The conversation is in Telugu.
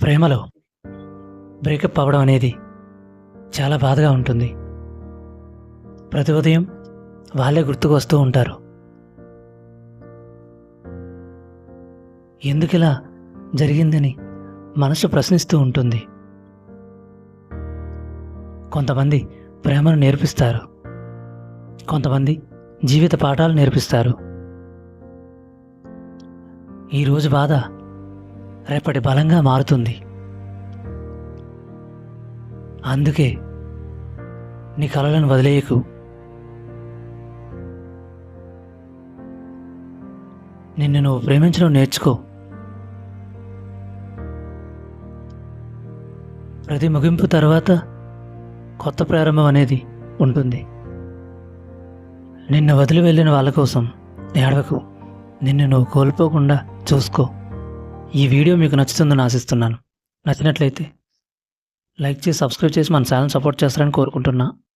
ప్రేమలో బ్రేకప్ అవ్వడం అనేది చాలా బాధగా ఉంటుంది. ప్రతి ఉదయం వాళ్ళే గుర్తుకు వస్తూ ఉంటారు. ఎందుకిలా జరిగిందని మనసు ప్రశ్నిస్తూ ఉంటుంది. కొంతమంది ప్రేమను నేర్పిస్తారు, కొంతమంది జీవిత పాఠాలు నేర్పిస్తారు. ఈరోజు బాధ రేపటి బలంగా మారుతుంది. అందుకే నీ కలలను వదిలేయకు. నిన్ను నువ్వు ప్రేమించడం నేర్చుకో. ప్రతి ముగింపు తర్వాత కొత్త ప్రారంభం అనేది ఉంటుంది. నిన్ను వదిలి వెళ్ళిన వాళ్ళ కోసం ఏడవకు. నిన్ను నువ్వు కోల్పోకుండా చూసుకో. ఈ వీడియో మీకు నచ్చుతుందని ఆశిస్తున్నాను. నచ్చినట్లయితే లైక్ చేసి సబ్స్క్రైబ్ చేసి మన ఛానల్ సపోర్ట్ చేస్తారని కోరుకుంటున్నా.